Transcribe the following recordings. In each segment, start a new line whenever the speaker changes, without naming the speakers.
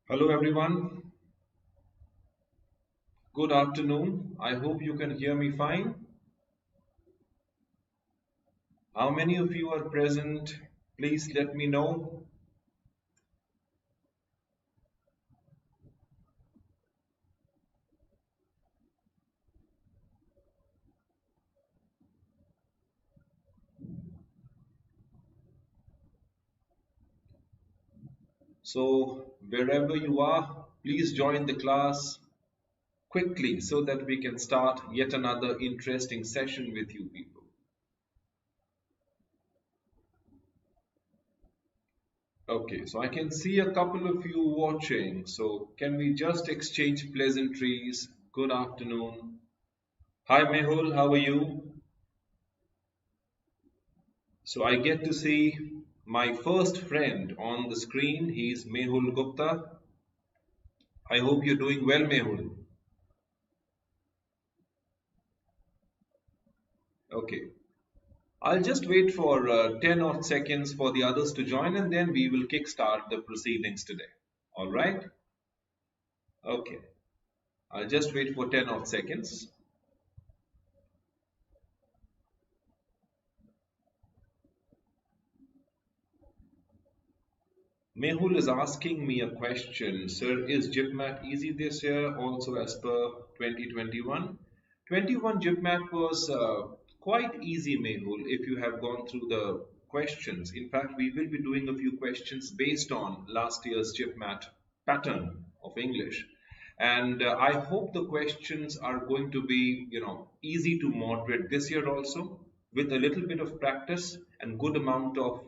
Hello everyone, good afternoon. I hope you can hear me fine. How many of you are present? Please let me know. So, wherever you are, please join the class quickly so that we can start yet another interesting session with you people. Okay, so I can see a couple of you watching. So, can we just exchange pleasantries? Good afternoon. Hi Mehul, how are you? So I get to see my first friend on the screen. He's Mehul Gupta. I hope you're doing well, Mehul. Okay. I'll just wait for 10 odd seconds for the others to join and then we will kickstart the proceedings today. All right? Okay. I'll just wait for 10 odd seconds. Mehul is asking me a question. Sir, is JIPMAT easy this year also as per 2021? 21 JIPMAT was quite easy, Mehul, if you have gone through the questions. In fact, we will be doing a few questions based on last year's JIPMAT pattern of English. And I hope the questions are going to be, easy to moderate this year also with a little bit of practice and good amount of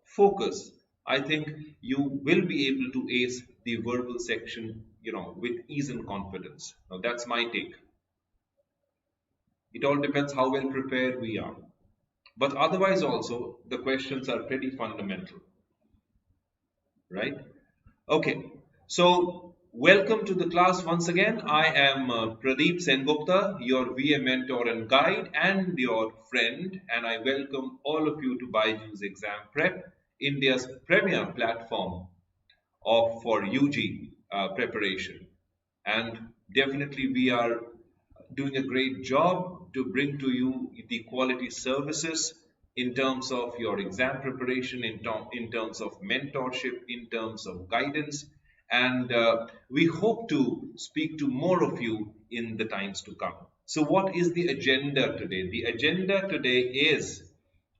focus. I think you will be able to ace the verbal section, with ease and confidence. Now that's my take. It all depends how well prepared we are. But otherwise also the questions are pretty fundamental, right? Okay, so welcome to the class once again. I am Pradeep Sengupta, your VA mentor and guide and your friend, and I welcome all of you to BYJU'S Exam Prep, India's premier platform for UG preparation. And definitely we are doing a great job to bring to you the quality services in terms of your exam preparation, in terms of mentorship, in terms of guidance. And we hope to speak to more of you in the times to come. So, what is the agenda today? The agenda today is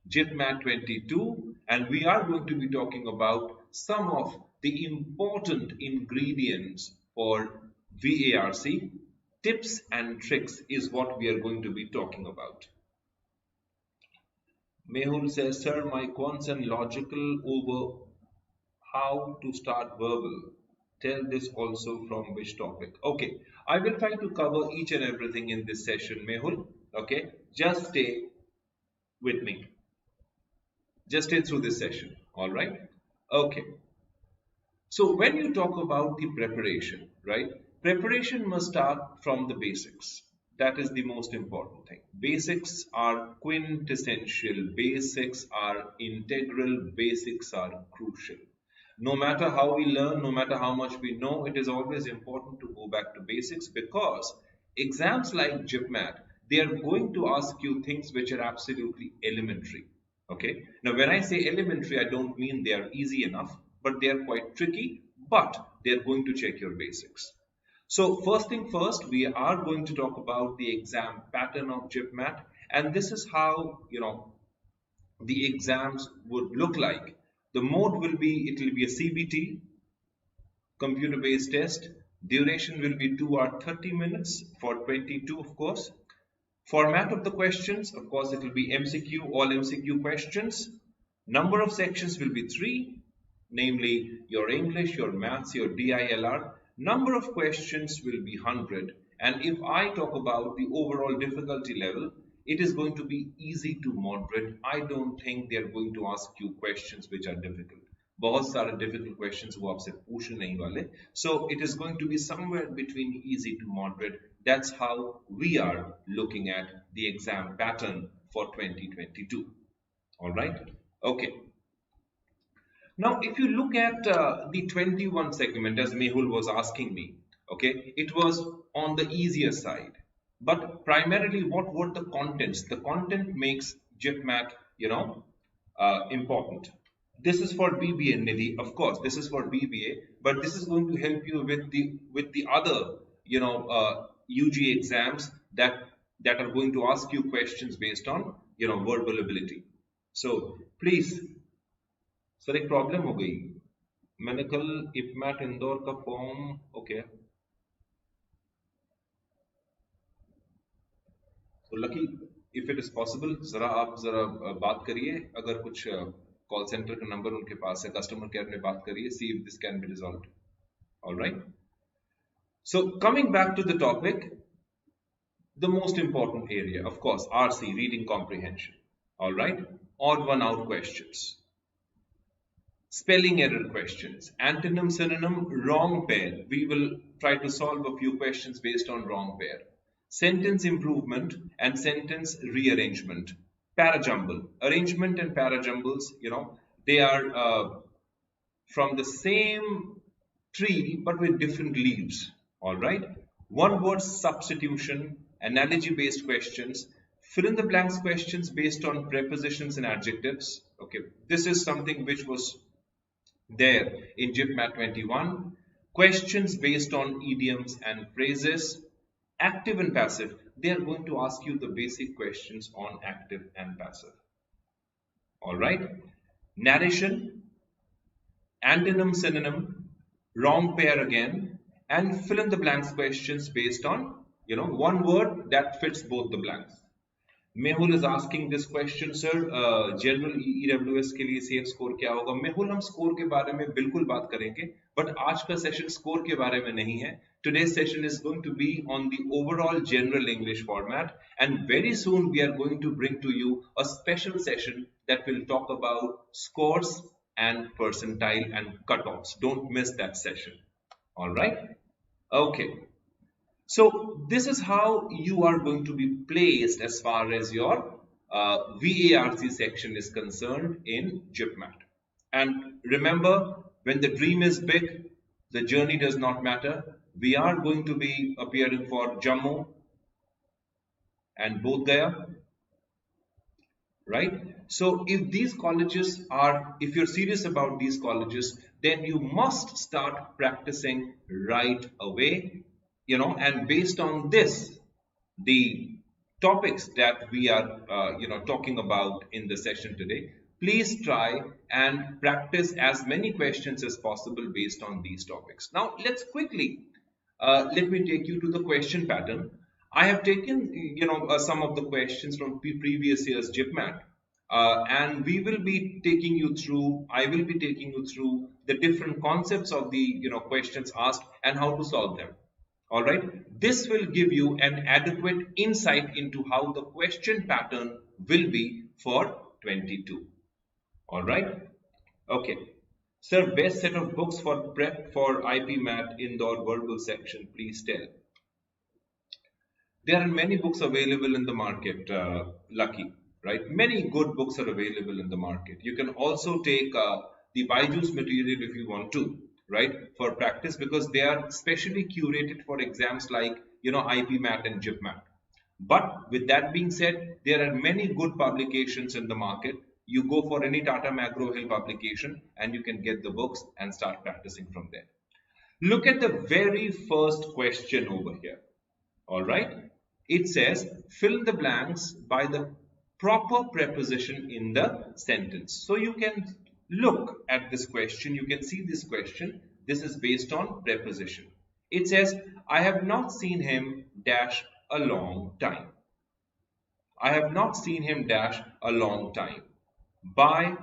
JIPMAT 22, and we are going to be talking about some of the important ingredients for VARC. Tips and tricks is what we are going to be talking about. Mehul says, Sir, my concern logical over how to start verbal. Tell this also from which topic. Okay, I will try to cover each and everything in this session, Mehul. Okay, just stay with me. Just stay through this session. All right. Okay. So when you talk about the preparation, right? Preparation must start from the basics. That is the most important thing. Basics are quintessential, basics are integral, basics are crucial. No matter how we learn, no matter how much we know, it is always important to go back to basics because exams like JIPMAT, they are going to ask you things which are absolutely elementary. Okay. Now, when I say elementary, I don't mean they are easy enough, but they are quite tricky, but they are going to check your basics. So first thing first, we are going to talk about the exam pattern of JIPMAT, and this is how, the exams would look like. The mode will be, it will be a CBT, computer based test. Duration will be 2 hours 30 minutes for 22, of course. Format of the questions, of course, it will be MCQ, all MCQ questions. Number of sections will be 3, namely your English, your maths, your DILR. Number of questions will be 100. And if I talk about the overall difficulty level, it is going to be easy to moderate. I don't think they are going to ask you questions which are difficult. बहुत सारे difficult questions वो आपसे पूछने नहीं वाले. So it is going to be somewhere between easy to moderate. That's how we are looking at the exam pattern for 2022. All right. Okay. Now, if you look at the 21 segment, as Mehul was asking me, okay, it was on the easier side. But primarily, what were the contents? The content makes JIPMAT, important. This is for BBA, Nidhi, of course. This is for BBA, but this is going to help you with the other, UG exams that are going to ask you questions based on, verbal ability. So please. Sir एक problem हो गई मैंने कल इपमैट इंदौर का form okay तो lucky if it is possible जरा बात करिए अगर कुछ कॉल सेंटर का नंबर उनके पास है कस्टमर केयर में बात करिए see if this can be resolved alright so coming back to the topic the most important area of course RC reading comprehension alright odd one out questions spelling error questions, antonym, synonym, wrong pair. We will try to solve a few questions based on wrong pair. Sentence improvement and sentence rearrangement. Parajumble. Arrangement and parajumbles, they are from the same tree but with different leaves. Alright? One word substitution, analogy based questions, fill in the blanks questions based on prepositions and adjectives. Okay, this is something which was there in JIPMAT 21. Questions based on idioms and phrases. Active and passive. They are going to ask you the basic questions on active and passive. Alright. Narration. Antonym, synonym. Wrong pair again. And fill in the blanks questions based on, one word that fits both the blanks. Mehul is asking this question, sir. General EWS के लिए safe score क्या होगा? मेहुल हम score के बारे में बिल्कुल बात करेंगे, बट आज का सेशन स्कोर के बारे में नहीं है. Today's session is going to be on the overall general English format, and very soon we are going to bring to you a special session that will talk about scores and percentile and cutoffs. Don't miss that session. All right? Okay. So this is how you are going to be placed as far as your VARC section is concerned in JIPMAT. And remember, when the dream is big, the journey does not matter. We are going to be appearing for Jammu and Bodh Gaya. Right? So if these colleges are, if you're serious about these colleges, then you must start practicing right away. And based on this, the topics that we are, talking about in the session today, please try and practice as many questions as possible based on these topics. Now, let's quickly, let me take you to the question pattern. I have taken, some of the questions from previous year's JIPMAT, and we will be taking you through, I will be taking you through the different concepts of the, questions asked and how to solve them. Alright, this will give you an adequate insight into how the question pattern will be for 22. Alright, okay. Sir, best set of books for prep for IPMAT Indore verbal section, please tell. There are many books available in the market, Lucky, right? Many good books are available in the market. You can also take the BYJU'S material if you want to. Right, for practice, because they are specially curated for exams like IPMAT and JIPMAT. But with that being said, there are many good publications in the market. You go for any Tata McGraw-Hill publication and you can get the books and start practicing from there. Look at the very first question over here. All right, it says fill the blanks by the proper preposition in the sentence. So you can look at this question, you can see this question. This is based on preposition. It says, I have not seen him dash a long time. I have not seen him dash a long time. By,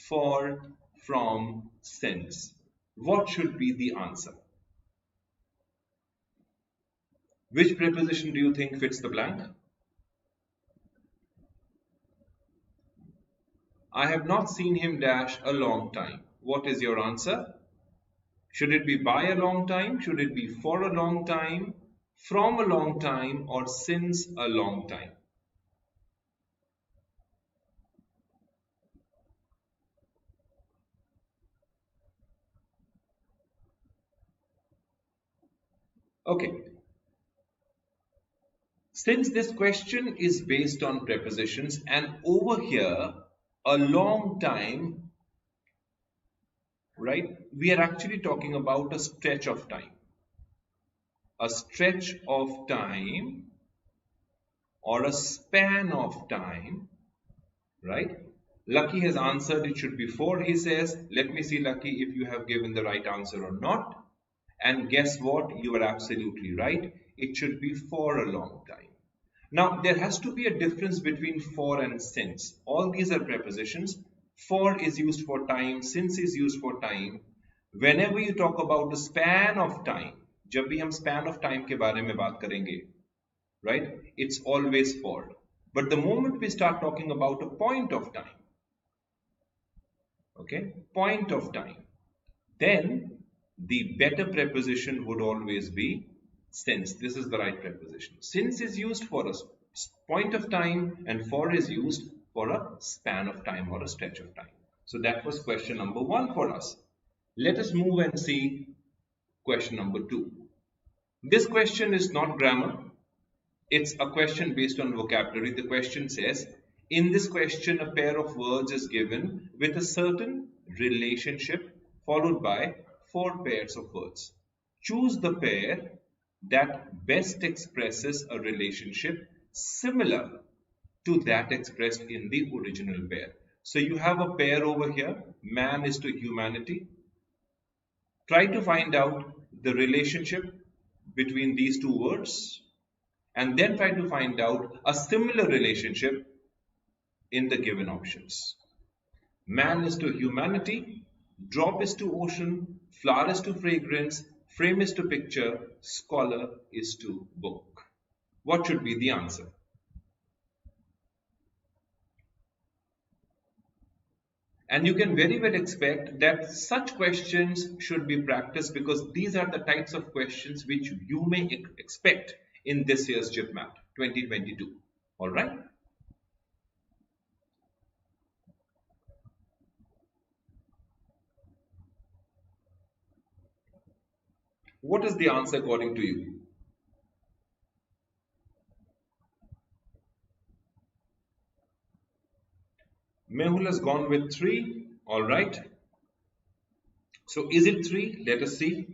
for, from, since. What should be the answer? Which preposition do you think fits the blank? I have not seen him dash a long time. What is your answer? Should it be by a long time? Should it be for a long time? From a long time? Or since a long time? Okay. Since this question is based on prepositions, and over here, a long time, right? We are actually talking about a stretch of time. A stretch of time or a span of time, right? Lucky has answered it should be 4, he says. Let me see, Lucky, if you have given the right answer or not. And guess what? You are absolutely right. It should be for a long time. Now, there has to be a difference between for and since. All these are prepositions. For is used for time, since is used for time. Whenever you talk about the span of time, जब भी हम span of time के बारे में बात करेंगे, right? It's always for. But the moment we start talking about a point of time, okay, point of time, then the better preposition would always be since. This is the right preposition. Since is used for a point of time and for is used for a span of time or a stretch of time. So that was question number 1 for us. Let us move and see question number 2. This question is not grammar. It's a question based on vocabulary. The question says, in this question, a pair of words is given with a certain relationship followed by 4 pairs of words. Choose the pair that best expresses a relationship similar to that expressed in the original pair. So you have a pair over here, man is to humanity. Try to find out the relationship between these 2 words and then try to find out a similar relationship in the given options. Man is to humanity, drop is to ocean, flower is to fragrance, frame is to picture, scholar is to book. What should be the answer? And you can very well expect that such questions should be practiced because these are the types of questions which you may expect in this year's JIPMAT 2022. All right. What is the answer according to you? Mehul has gone with 3. All right. So is it 3? Let us see.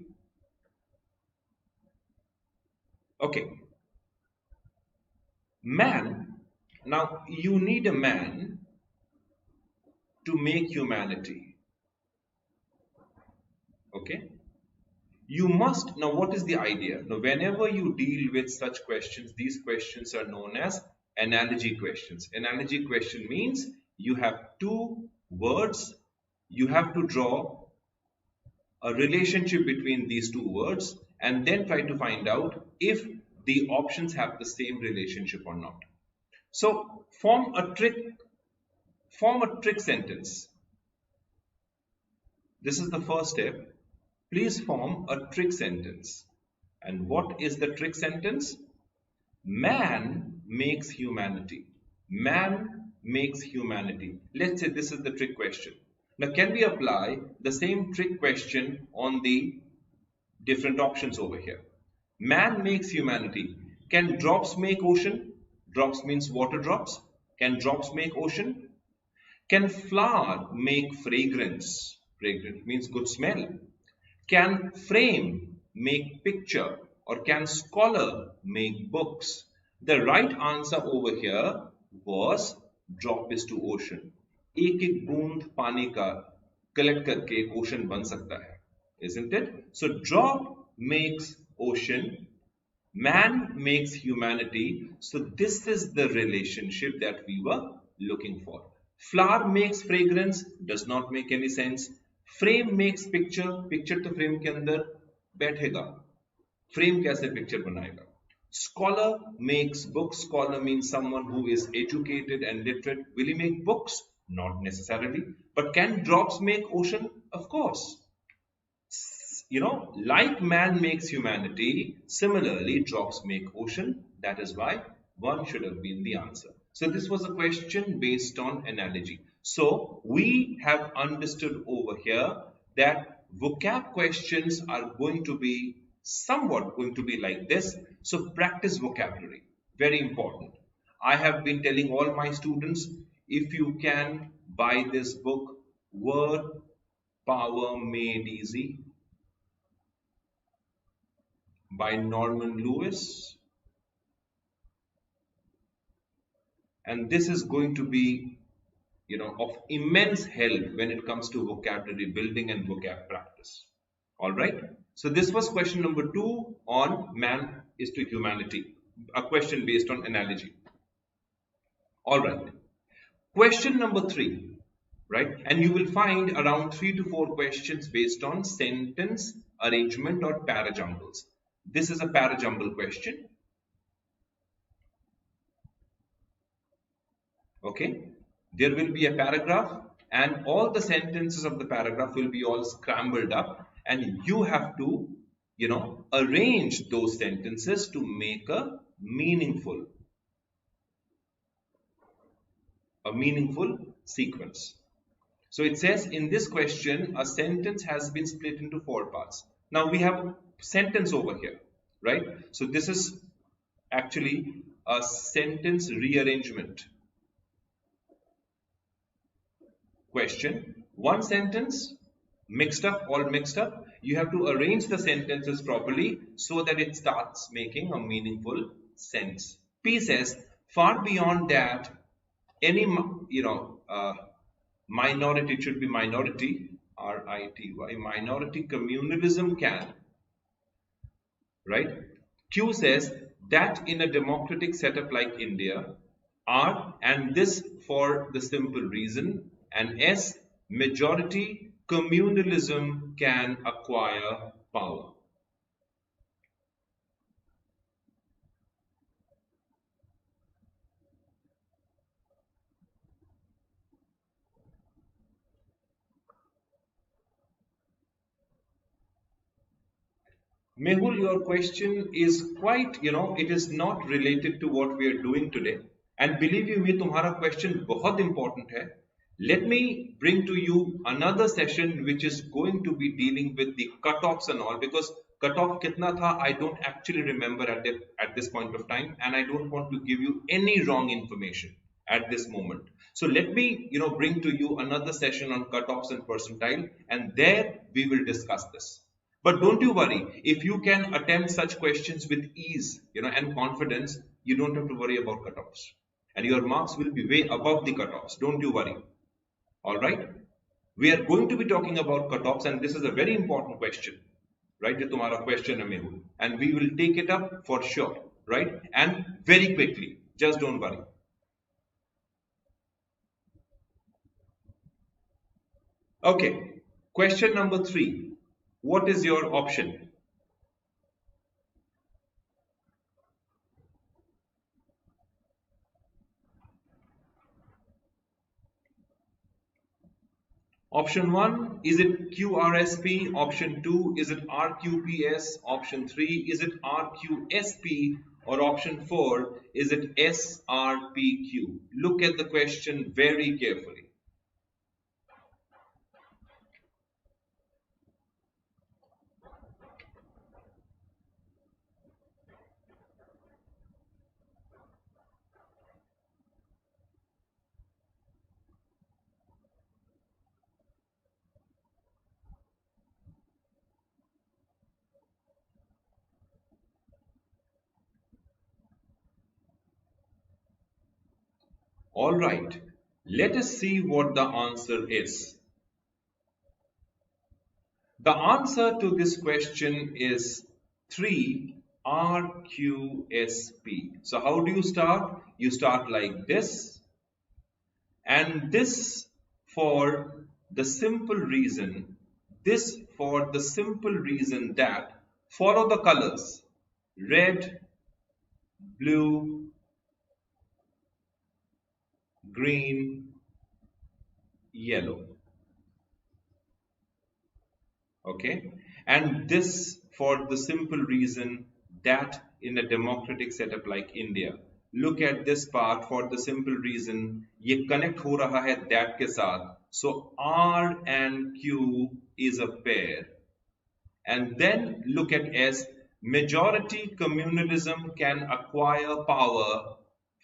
Okay. Man. Now you need a man to make humanity. Okay. You must, now what is the idea? Now whenever you deal with such questions, these questions are known as analogy questions. Analogy question means you have 2 words, you have to draw a relationship between these 2 words and then try to find out if the options have the same relationship or not. So form a trick sentence. This is the first step. Please form a trick sentence. And what is the trick sentence? Man makes humanity. Man makes humanity. Let's say this is the trick question. Now, can we apply the same trick question on the different options over here? Man makes humanity. Can drops make ocean? Drops means water drops. Can drops make ocean? Can flower make fragrance? Fragrance means good smell. Can frame make picture or can scholar make books? The right answer over here was drop is to ocean. एक एक बूंद पानी का collect करके एक ocean बन सकता है, isn't it? So drop makes ocean, man makes humanity. So this is the relationship that we were looking for. Flower makes fragrance does not make any sense. Frame makes picture, picture तो frame के अंदर बैठेगा, frame कैसे picture बनाएगा? Scholar makes books, scholar means someone who is educated and literate. Will he make books? Not necessarily. But can drops make ocean? Of course. You know, like man makes humanity, similarly drops make ocean. That is why 1 should have been the answer. So this was a question based on analogy. So we have understood over here that vocab questions are going to be somewhat going to be like this. So practice vocabulary, very important. I have been telling all my students, if you can buy this book, Word Power Made Easy by Norman Lewis, and this is going to be of immense help when it comes to vocabulary building and vocab practice. All right. So this was question number 2 on man is to humanity, a question based on analogy. All right. Question number 3, right? And you will find around 3 to 4 questions based on sentence arrangement or parajumbles. This is a parajumble question. Okay. There will be a paragraph and all the sentences of the paragraph will be all scrambled up, and you have to, arrange those sentences to make a meaningful sequence. So it says in this question, a sentence has been split into 4 parts. Now we have sentence over here, right? So this is actually a sentence rearrangement question. One sentence all mixed up. You have to arrange the sentences properly so that it starts making a meaningful sense. P says, far beyond that, any minority, it should be minority, R-I-T-Y, minority communalism can, right? Q says that in a democratic setup like India, R, and this for the simple reason, and S, majority communalism can acquire power. Mehul, your question is quite, it is not related to what we are doing today. And believe you me, तुम्हारा question बहुत important है. Let me bring to you another session which is going to be dealing with the cutoffs and all, because cutoff kitna tha, I don't actually remember at this point of time, and I don't want to give you any wrong information at this moment. So let me, bring to you another session on cutoffs and percentile, and there we will discuss this. But don't you worry, if you can attempt such questions with ease, and confidence, you don't have to worry about cutoffs. And your marks will be way above the cutoffs. Don't you worry. Alright? We are going to be talking about cutoffs, and this is a very important question. Right? Ye tumhara question hai, Mehul. And we will take it up for sure. Right? And very quickly. Just don't worry. Okay. Question number 3. What is your option? Option 1, is it QRSP? Option 2, is it RQPS? Option 3, is it RQSP? Or option 4, is it SRPQ? Look at the question very carefully. All right, let us see what the answer is. The answer to this question is 3 RQSP. So how do you start? You start like this, and this for the simple reason that follow the colors: red, blue, green, yellow. Okay, and this for the simple reason that in a democratic setup like India, look at this part, for the simple reason ये connect हो रहा है that के साथ, so R and Q is a pair. And then look at S, Majority communalism can acquire power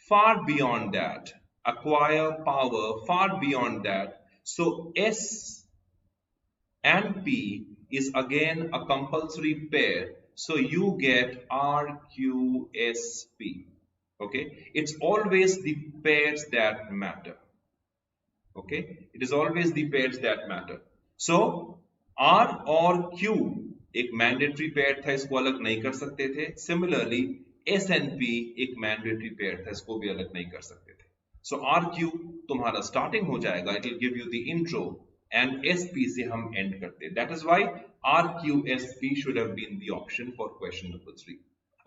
far beyond that. Acquire power far beyond that. So S and P is again a compulsory pair. So you get RQSP. Okay, it's always the pairs that matter. Okay, it is always the pairs that matter. So R और Q एक mandatory pair था, इसको अलग नहीं कर सकते थे. Similarly S and P एक मैंडेटरी पेयर था, इसको भी अलग नहीं कर सकते थे. सो आर क्यू तुम्हारा स्टार्टिंग हो जाएगा, it will give you the intro, and S P से हम एंड करते हैं. That is why R Q S P should have been the option for question number 3.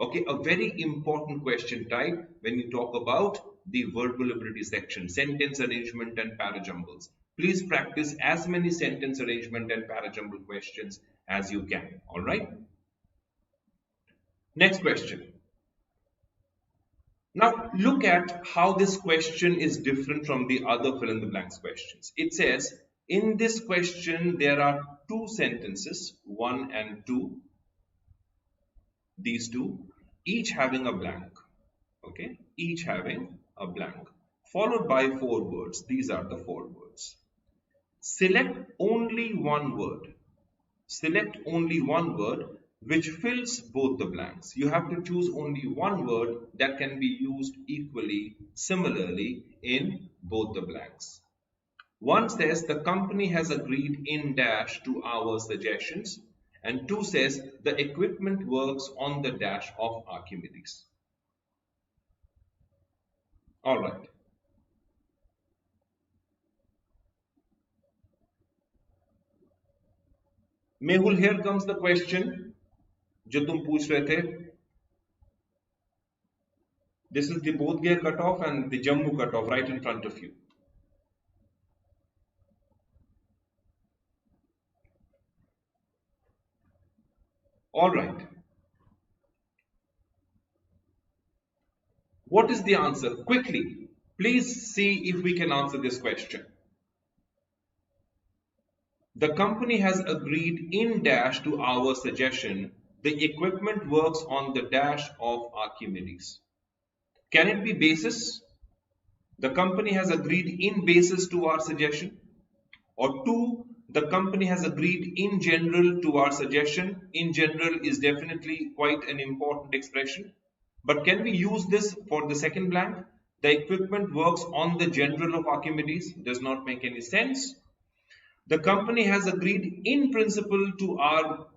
Okay, a very important question type when you talk about the verbal ability section, sentence arrangement and parajumbles. Please practice as many sentence arrangement and parajumble questions as you can. All right. Next question. Now look at how this question is different from the other fill in the blanks questions. It says in this question there are two sentences, 1 and 2. These two, each having a blank. Okay, each having a blank, followed by 4 words. These are the 4 words. Select only one word. Select only one word which fills both the blanks. You have to choose only one word that can be used equally, similarly in both the blanks. One says the company has agreed in dash to our suggestions, and 2 says the equipment works on the dash of Archimedes. All right. Mehul, here comes the question जो तुम पूछ रहे थे. This is the Bodh Gaya cutoff and the Jammu cutoff right in front of you. All right. What is the answer? Quickly, please see if we can answer this question. The company has agreed in dash to our suggestion. The equipment works on the dash of Archimedes. Can it be basis? The company has agreed in basis to our suggestion. Or 2, the company has agreed in general to our suggestion. In general is definitely quite an important expression. But can we use this for the second blank? The equipment works on the general of Archimedes. Does not make any sense. The company has agreed in principle to our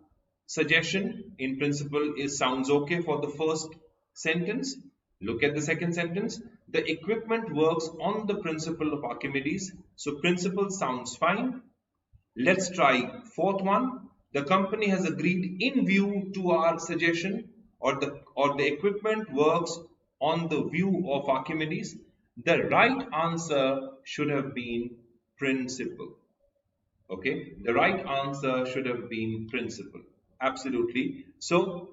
suggestion. In principle sounds okay for the first sentence. Look at the second sentence. The equipment works on the principle of Archimedes. So principle sounds fine. Let's try fourth one. The company has agreed in view to our suggestion, or the equipment works on the view of Archimedes. The right answer should have been principle. Okay, the right answer should have been principle. Absolutely. So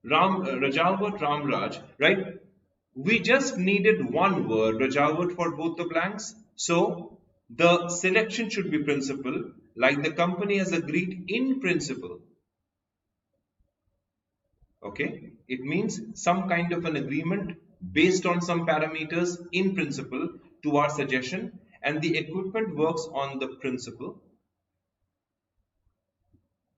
Rajawat Ramraj, right? We just needed one word, Rajawat, for both the blanks. So the selection should be principle, like the company has agreed in principle. Okay, it means some kind of an agreement based on some parameters in principle to our suggestion, and the equipment works on the principle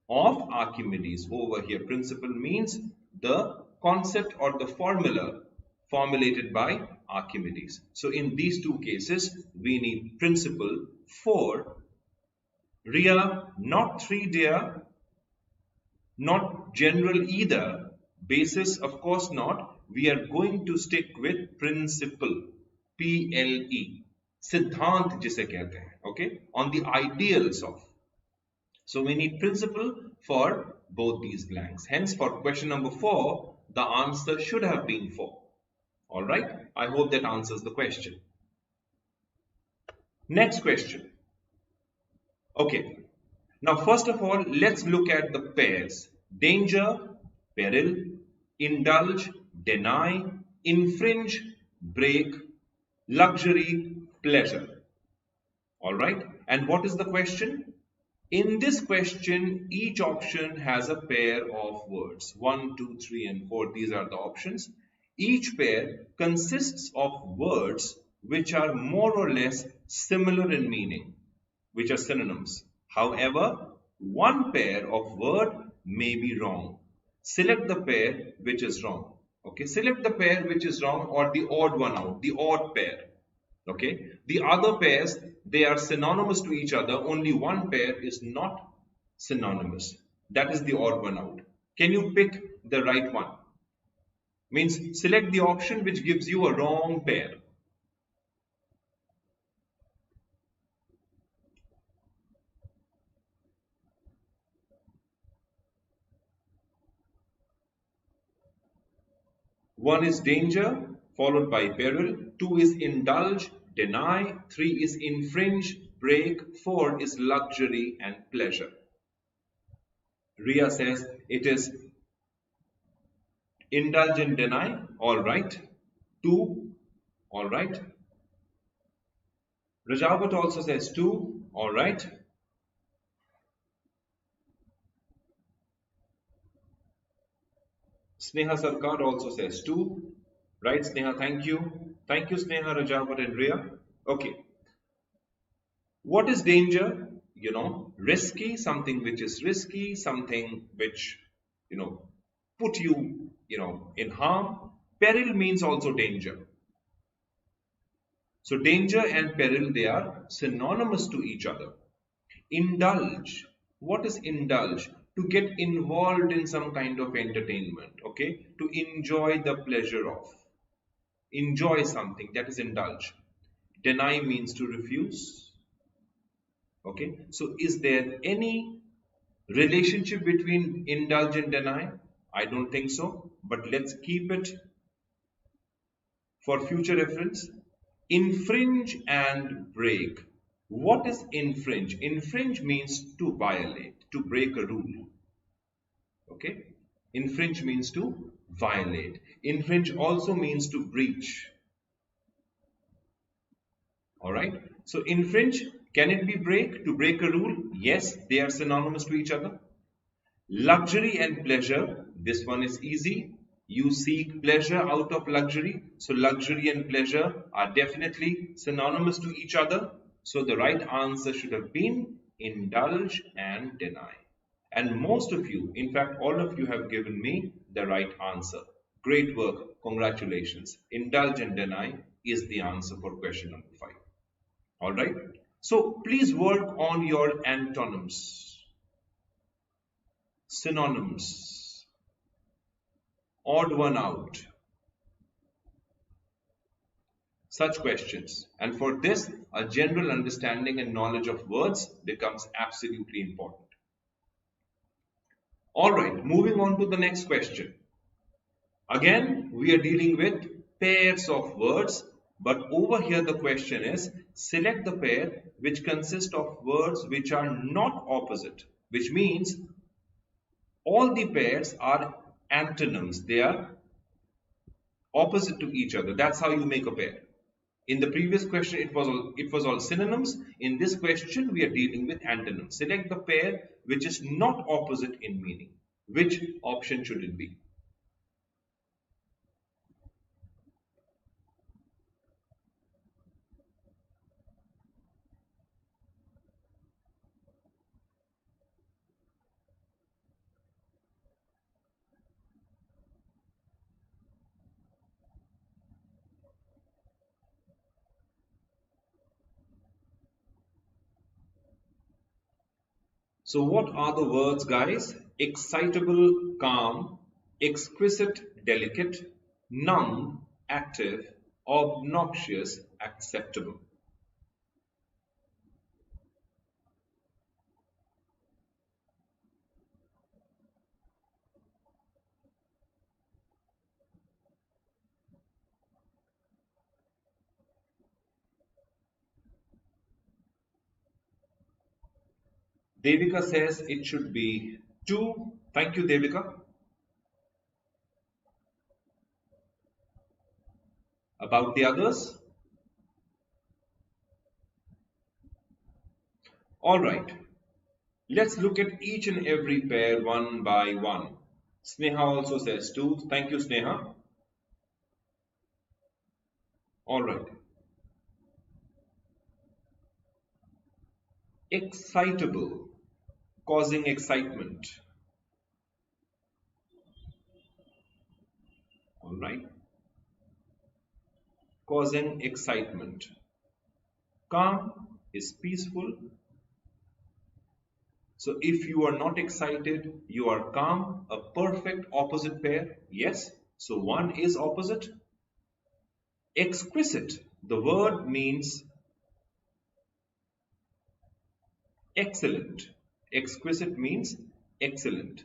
of Archimedes. Over here, principle means the concept or the formula formulated by Archimedes. So in these two cases, we need principle. 4, Ria, not 3 dear, not general either, basis of course not. We are going to stick with principle, PLE, सिद्धांत जिसे कहते हैं. Okay, on the ideals of. So we need principle for both these blanks. Hence for question number 4, the answer should have been 4. All right, I hope that answers the question. Next question. Okay, now first of all, let's look at the pairs. Danger, peril, indulge, deny, infringe, break, luxury, pleasure. All right, and what is the question? In this question, each option has a pair of words. 1, 2, 3, and 4. These are the options. Each pair consists of words which are more or less similar in meaning, which are synonyms. However, one pair of word may be wrong. Select the pair which is wrong. Okay, select the pair which is wrong or the odd one out, the odd pair. Okay, the other pairs, they are synonymous to each other. Only one pair is not synonymous. That is the odd one out. Can you pick the right one? Means select the option which gives you a wrong pair. One is danger, followed by peril. 2 is indulge, deny. 3 is infringe, break. 4 is luxury and pleasure. Ria says it is indulge and deny. All right. 2. All right. Rajavat also says 2. All right. Sneha Sarkar also says 2. Right, Sneha? Thank you. Thank you, Sneha, Rajavat, and Ria. Okay. What is danger? Risky, something which is risky, something which, put you, in harm. Peril means also danger. So danger and peril, they are synonymous to each other. Indulge. What is indulge? To get involved in some kind of entertainment, okay? To enjoy the pleasure of. Enjoy something, that is indulge. Deny means to refuse. Okay, so is there any relationship between indulge and deny? I don't think so, but let's keep it for future reference. Infringe and break. What is infringe? Infringe means to violate, to break a rule. Okay, infringe means to violate. Infringe also means to breach. Alright, so infringe, can it be break? To break a rule? Yes, they are synonymous to each other. Luxury and pleasure, this one is easy. You seek pleasure out of luxury. So luxury and pleasure are definitely synonymous to each other. So the right answer should have been indulge and deny. And most of you, in fact all of you, have given me the right answer. Great work, congratulations. Indulge and deny is the answer for question number 5. Alright, so please work on your antonyms, synonyms, odd one out, such questions. And for this, a general understanding and knowledge of words becomes absolutely important. Alright, moving on to the next question. Again, we are dealing with pairs of words. But over here the question is, select the pair which consists of words which are not opposite, which means all the pairs are antonyms. They are opposite to each other. That's how you make a pair. In the previous question it was all synonyms. In this question we are dealing with antonyms. Select the pair which is not opposite in meaning. Which option should it be? So what are the words, guys? Excitable, calm, exquisite, delicate, numb, active, obnoxious, acceptable. Devika says it should be 2. Thank you, Devika. About the others? All right. Let's look at each and every pair one by one. Sneha also says 2. Thank you, Sneha. All right. Excitable, causing excitement. All right. Causing excitement. Calm is peaceful. So if you are not excited, you are calm, a perfect opposite pair. Yes. So one is opposite. Exquisite. The word means excellent. Exquisite means excellent.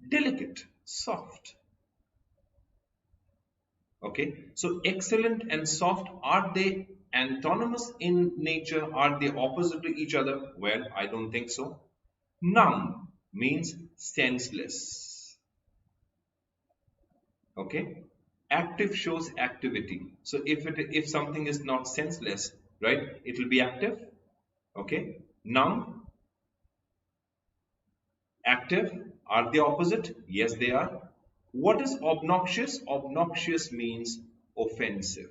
Delicate, soft. Okay, so excellent and soft, are they antonymous in nature? Are they opposite to each other? Well, I don't think so. Numb means senseless. Okay, active shows activity. So if something is not senseless, right, it will be active. Okay, numb, active, are they opposite? Yes, they are. What is obnoxious? Obnoxious means offensive.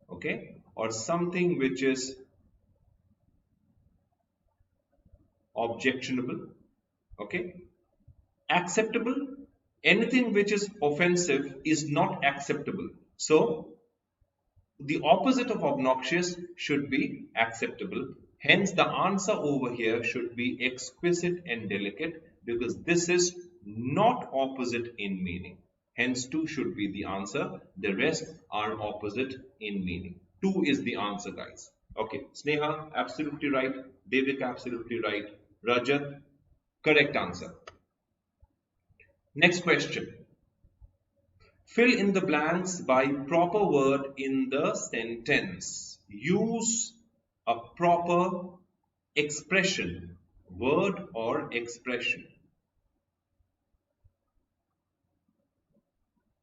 Okay, or something which is objectionable. Okay, acceptable, anything which is offensive is not acceptable. So the opposite of obnoxious should be acceptable. Hence the answer over here should be exquisite and delicate, because this is not opposite in meaning. Hence 2 should be the answer. The rest are opposite in meaning. 2 is the answer, guys. Okay, Sneha, absolutely right. Devika, absolutely right. Rajat, correct answer. Next question. Fill in the blanks by proper word in the sentence. Use a proper expression, word or expression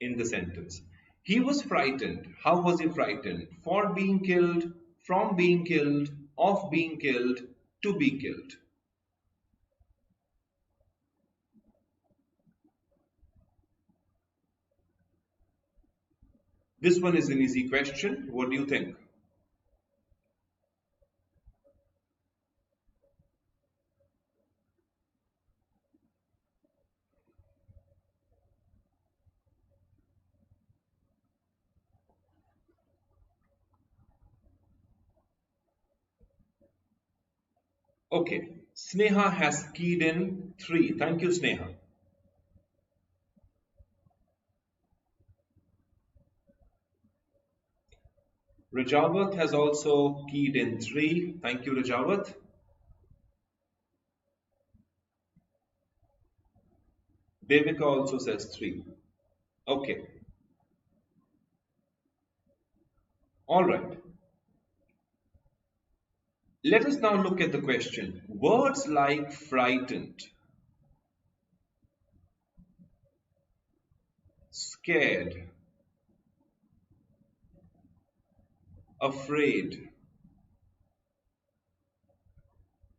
in the sentence. He was frightened. How was he frightened? For being killed, from being killed, of being killed, to be killed. This one is an easy question. What do you think? Okay, Sneha has keyed in 3. Thank you, Sneha. Rajavat has also keyed in 3. Thank you, Rajavat. Devika also says 3. Okay. All right. Let us now look at the question. Words like frightened, scared, afraid,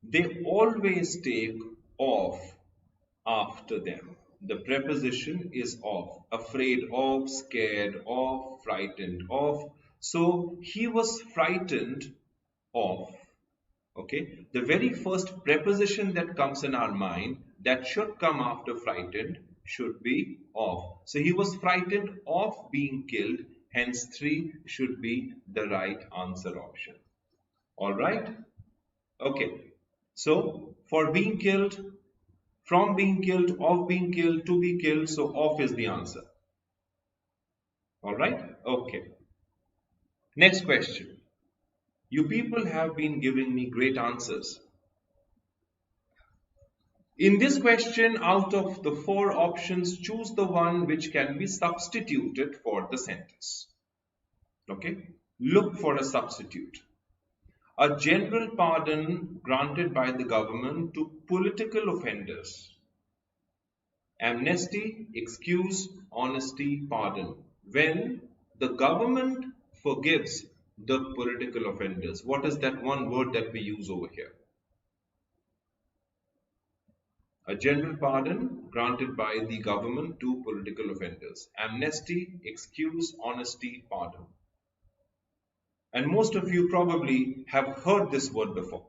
they always take of after them. The preposition is of. Afraid of, scared of, frightened of. So he was frightened of. Okay, the very first preposition that comes in our mind that should come after frightened should be of. So he was frightened of being killed, hence 3 should be the right answer option. All right. Okay, so for being killed, from being killed, of being killed, to be killed, so of is the answer. All right. Okay, next question. You people have been giving me great answers. In this question, out of the 4 options, choose the one which can be substituted for the sentence. Okay, look for a substitute. A general pardon granted by the government to political offenders. Amnesty, excuse, honesty, pardon. When the government forgives the political offenders, what is that one word that we use over here? A general pardon granted by the government to political offenders. Amnesty, excuse, honesty, pardon. And most of you probably have heard this word before.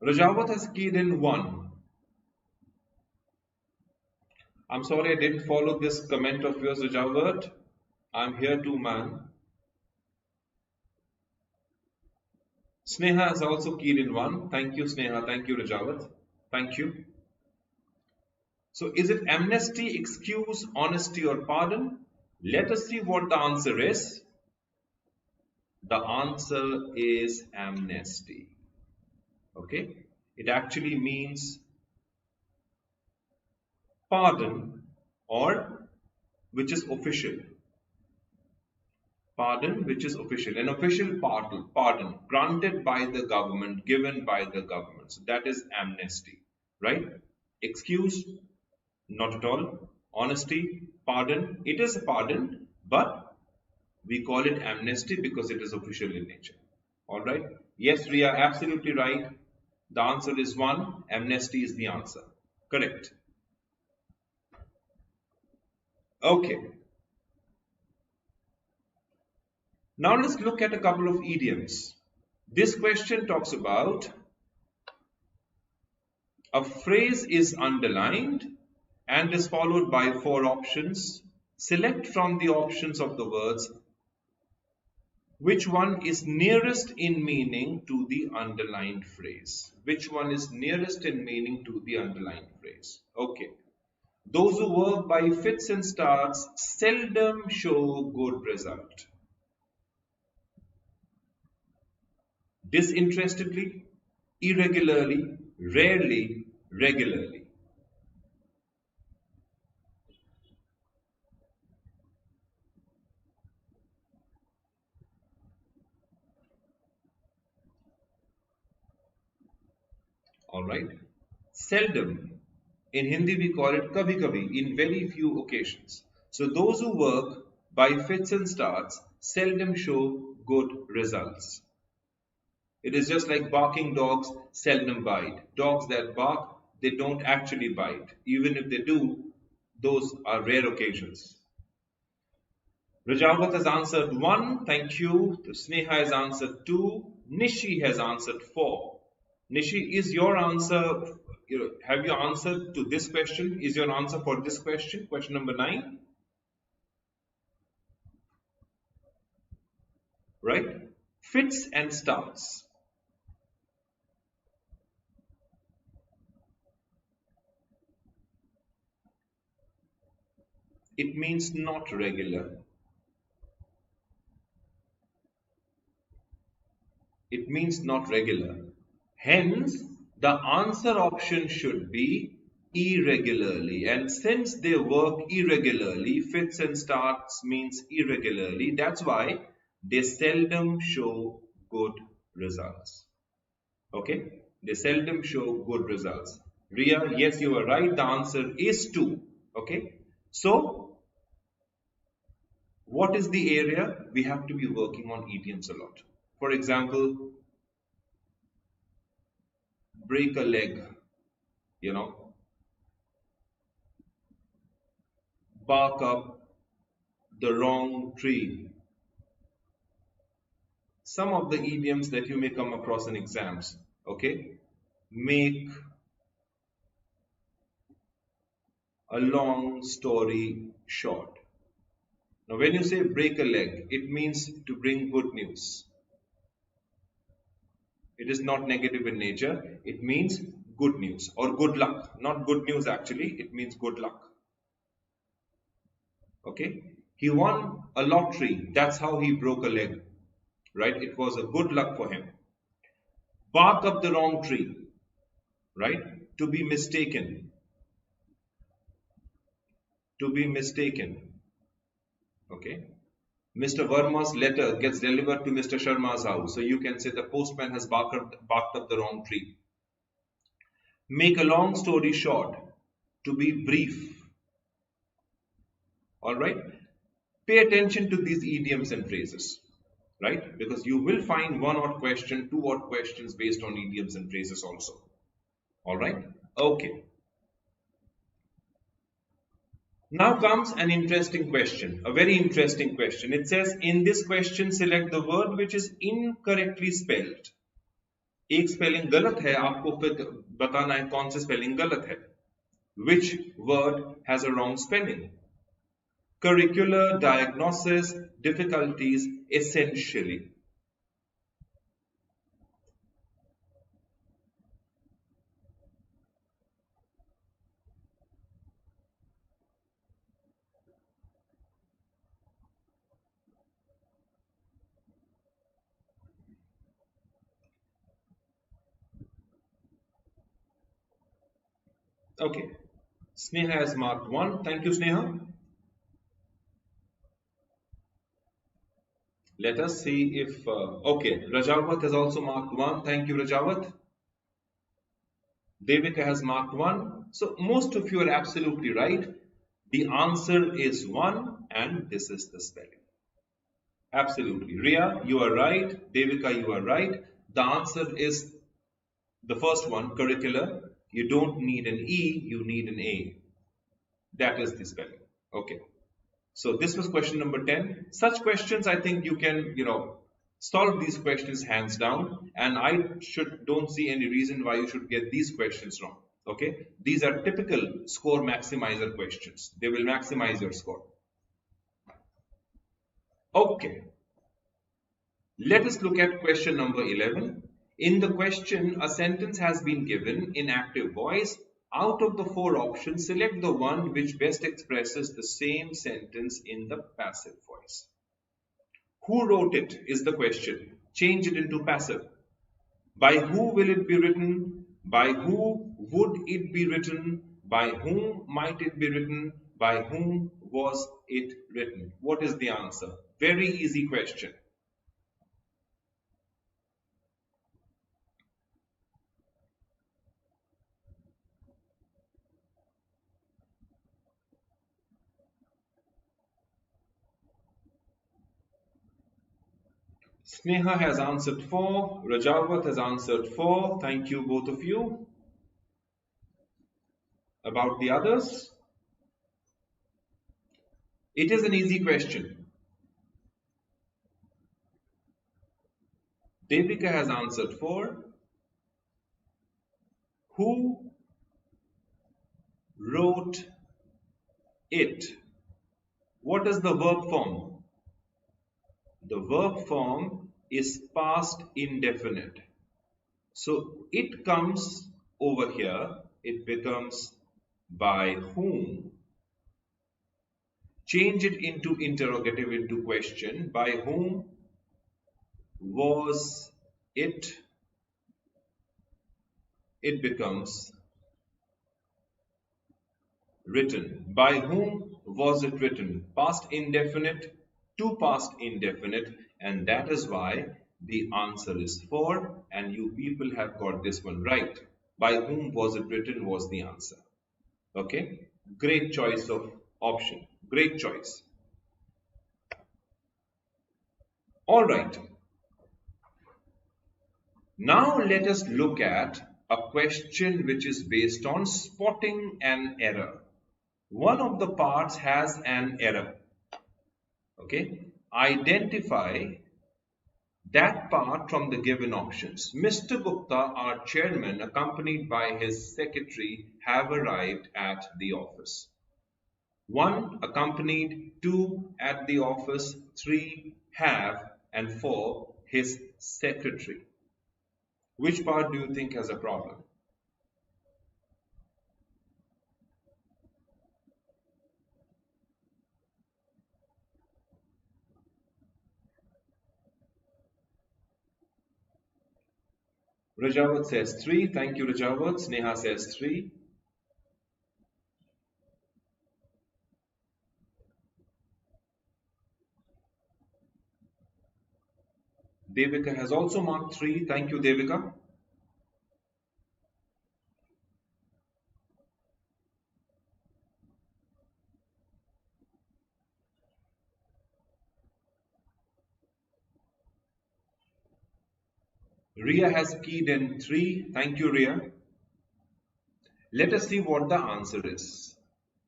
Rajawat has keyed in 1. I'm sorry I didn't follow this comment of yours, Rajawat. I'm here too, man. Sneha has also keyed in 1. Thank you, Sneha. Thank you, Rajawat. Thank you. So is it amnesty, excuse, honesty, or pardon? Let us see what the answer is. The answer is amnesty. Okay? It actually means pardon, or which is official. Pardon which is official. An official pardon granted by the government, given by the government. So that is amnesty. Right? Excuse, not at all. Honesty, pardon. It is a pardon, but we call it amnesty because it is official in nature. Alright? Yes, Ria, absolutely right. The answer is 1. Amnesty is the answer. Correct. Okay. Now let's look at a couple of idioms. This question talks about a phrase is underlined and is followed by 4 options. Select from the options of the words which one is nearest in meaning to the underlined phrase. Which one is nearest in meaning to the underlined phrase? Okay. Those who work by fits and starts seldom show good result. Disinterestedly, irregularly, rarely, regularly. Alright. Seldom. In Hindi we call it kabhi kabhi, in very few occasions. So those who work by fits and starts seldom show good results. It is just like barking dogs seldom bite. Dogs that bark, they don't actually bite. Even if they do, those are rare occasions. Rajawat has answered 1. Thank you. Sneha has answered 2. Nishi has answered 4. Nishi, is your answer, have you answered to this question? Is your answer for this question, question number 9? Right? Fits and starts. It means not regular. It means not regular. Hence, the answer option should be irregularly. And since they work irregularly, fits and starts means irregularly. That's why they seldom show good results. Okay? They seldom show good results. Ria, yes, you are right. The answer is 2. Okay? So, what is the area? We have to be working on idioms a lot. For example, break a leg, bark up the wrong tree. Some of the idioms that you may come across in exams, okay? Make a long story short. Now, when you say break a leg, it means to bring good news. It is not negative in nature. It means good news or good luck. Not good news actually. It means good luck. Okay. He won a lottery. That's how he broke a leg. Right. It was a good luck for him. Bark up the wrong tree. Right. To be mistaken. To be mistaken. Okay. Mr. Verma's letter gets delivered to Mr. Sharma's house. So you can say the postman has barked up the wrong tree. Make a long story short to be brief. All right. Pay attention to these idioms and phrases, right? Because you will find one odd question, two odd questions based on idioms and phrases also. All right. Okay. Now comes an interesting question, a very interesting question. It says, in this question, select the word which is incorrectly spelled. एक spelling गलत है, आपको फिर बताना है कौन सी spelling गलत है. Which word has a wrong spelling? Curricular, diagnosis, difficulties, essentially. Okay. Sneha has marked 1. Thank you, Sneha. Let us see if... okay, Rajawat has also marked 1. Thank you, Rajawat. Devika has marked 1. So most of you are absolutely right. The answer is 1 and this is the spelling. Absolutely. Ria, you are right. Devika, you are right. The answer is the first one, curricular. You don't need an E, you need an A. That is the spelling. Okay. So this was question number 10. Such questions, I think you can, solve these questions hands down. And I don't see any reason why you should get these questions wrong. Okay. These are typical score maximizer questions. They will maximize your score. Okay. Let us look at question number 11. In the question, a sentence has been given in active voice. Out of the 4 options, select the one which best expresses the same sentence in the passive voice. Who wrote it is the question. Change it into passive. By who will it be written? By who would it be written? By whom might it be written? By whom was it written? What is the answer? Very easy question. Sneha has answered 4. Rajawat has answered 4. Thank you, both of you. About the others? It is an easy question. Devika has answered 4. Who wrote it? What is the verb form? The verb form is past indefinite. So it comes over here. It becomes by whom. Change it into interrogative, into question. By whom was it? It becomes written. By whom was it written? Past indefinite to past indefinite, and that is why the answer is 4, and you people have got this one right. By whom was it written was the answer. Okay, great choice of option. Great choice. All right. Now let us look at a question which is based on spotting an error. One of the parts has an error. Okay, identify that part from the given options. Mr. Gupta, our chairman, accompanied by his secretary, have arrived at the office. 1, accompanied. 2, at the office. 3, have. And 4, his secretary. Which part do you think has a problem? Rajawat says 3. Thank you, Rajawat. Sneha says 3. Devika has also marked 3. Thank you, Devika. Ria has keyed in 3. Thank you, Ria. Let us see what the answer is.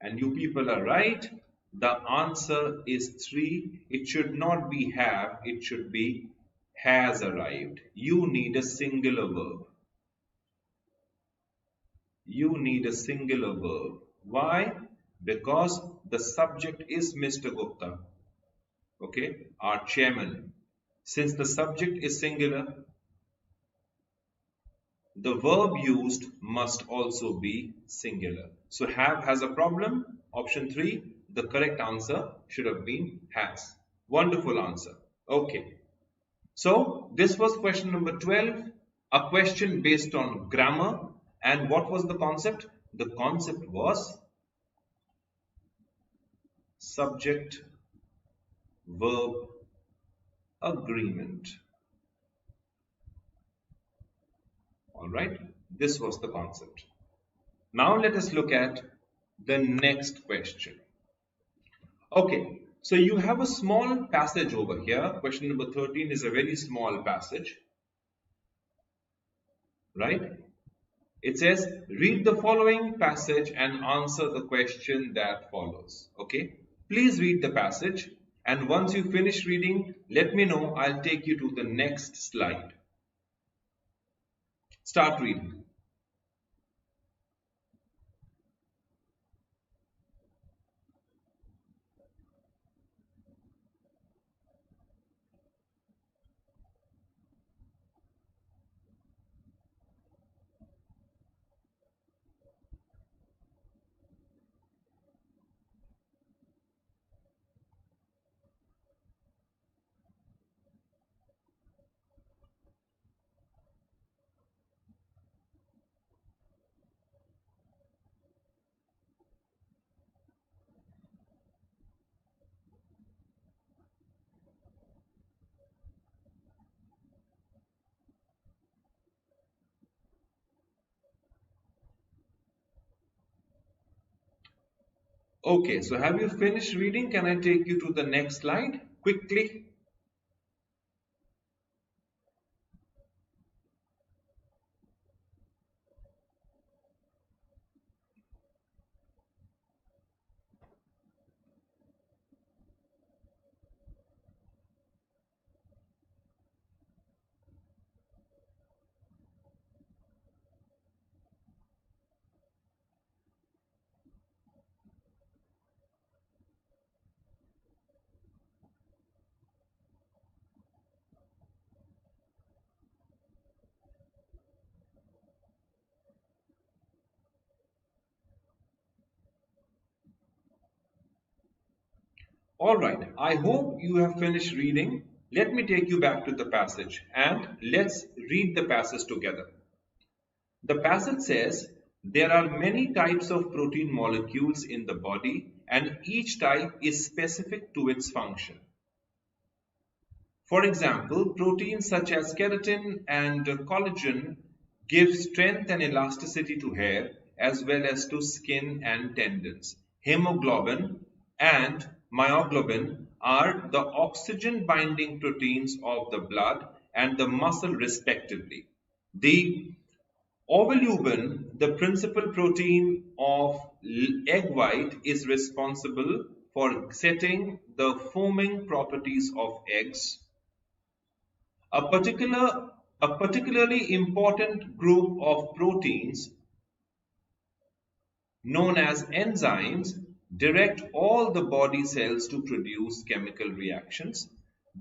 And you people are right. The answer is 3. It should not be have, it should be has arrived. You need a singular verb. You need a singular verb. Why? Because the subject is Mr. Gupta. Okay, our chairman. Since the subject is singular, the verb used must also be singular. So have has a problem. Option 3, the correct answer should have been has. Wonderful answer. Okay. So this was question number 12, a question based on grammar. And what was the concept? The concept was subject verb agreement. All right, this was the concept. Now let us look at the next question. Okay, so you have a small passage over here. Question number 13 is a very small passage, right? It says, read the following passage and answer the question that follows. Okay, please read the passage, and once you finish reading, let me know. I'll take you to the next slide. Start reading. Okay, so have you finished reading? Can I take you to the next slide quickly? All right, I hope you have finished reading. Let me take you back to the passage and let's read the passage together. The passage says, there are many types of protein molecules in the body and each type is specific to its function. For example, proteins such as keratin and collagen give strength and elasticity to hair as well as to skin and tendons. Hemoglobin and myoglobin are the oxygen binding proteins of the blood and the muscle respectively. The ovulubin, the principal protein of egg white, is responsible for setting the foaming properties of eggs. A particularly important group of proteins known as enzymes direct all the body cells to produce chemical reactions.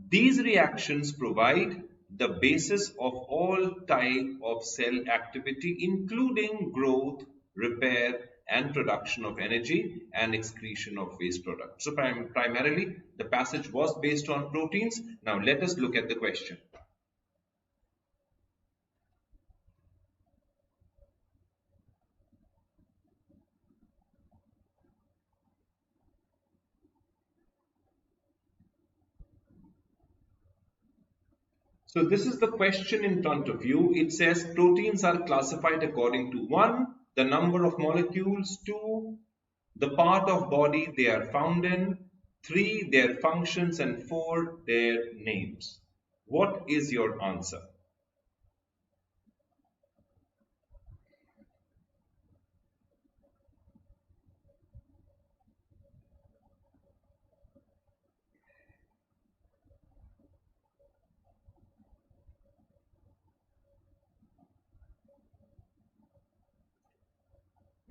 These reactions provide the basis of all type of cell activity, including growth, repair, and production of energy and excretion of waste products. So primarily the passage was based on proteins. Now let us look at the question. So this is the question in front of you. It says proteins are classified according to 1, the number of molecules, 2, the part of body they are found in, 3, their functions, and 4, their names. What is your answer?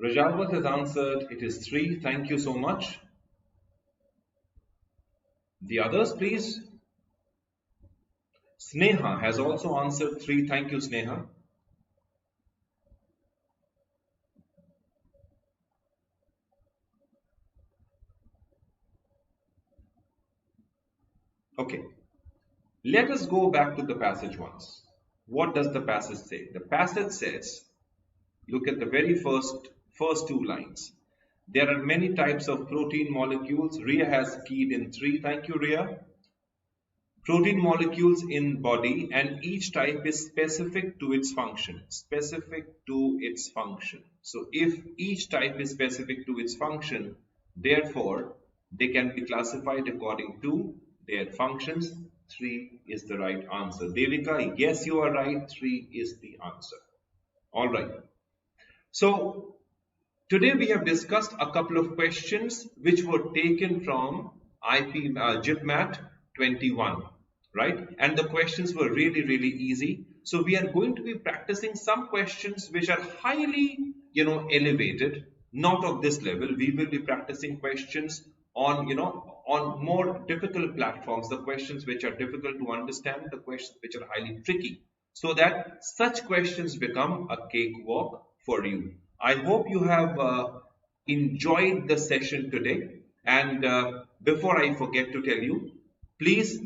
Rajalvat has answered it is 3. Thank you so much. The others, please. Sneha has also answered 3. Thank you, Sneha. Okay. Let us go back to the passage once. What does the passage say? The passage says, look at the very first two lines. There are many types of protein molecules. Ria has keyed in 3. Thank you, Ria. Protein molecules in body, and each type is specific to its function. Specific to its function. So if each type is specific to its function, therefore they can be classified according to their functions. 3 is the right answer. Devika, yes, you are right. 3 is the answer. All right. So today we have discussed a couple of questions which were taken from JIPMAT 21, right? And the questions were really easy. So we are going to be practicing some questions which are highly, elevated, not of this level. We will be practicing questions on, on more difficult platforms, the questions which are difficult to understand, the questions which are highly tricky, so that such questions become a cakewalk for you. I hope you have enjoyed the session today. And before I forget to tell you, please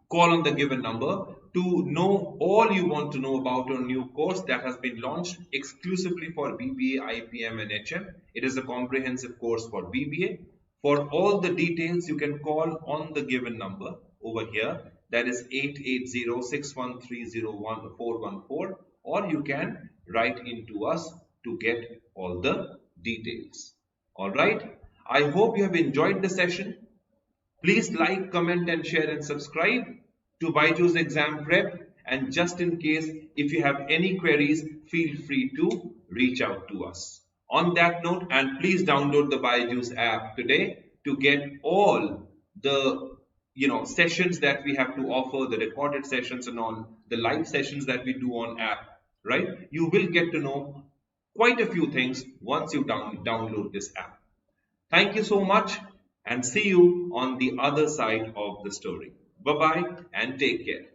call on the given number to know all you want to know about our new course that has been launched exclusively for BBA, IPM and HM. It is a comprehensive course for BBA. For all the details, you can call on the given number over here. That is 880-613-0414, or you can write into us to get all the details. All right. I hope you have enjoyed the session. Please like, comment and share and subscribe to BYJU'S Exam Prep. And just in case, if you have any queries, feel free to reach out to us. On that note, and please download the BYJU'S app today to get all the sessions that we have to offer, the recorded sessions and all, the live sessions that we do on app, right? You will get to know quite a few things once you download this app. Thank you so much, and see you on the other side of the story. Bye-bye and take care.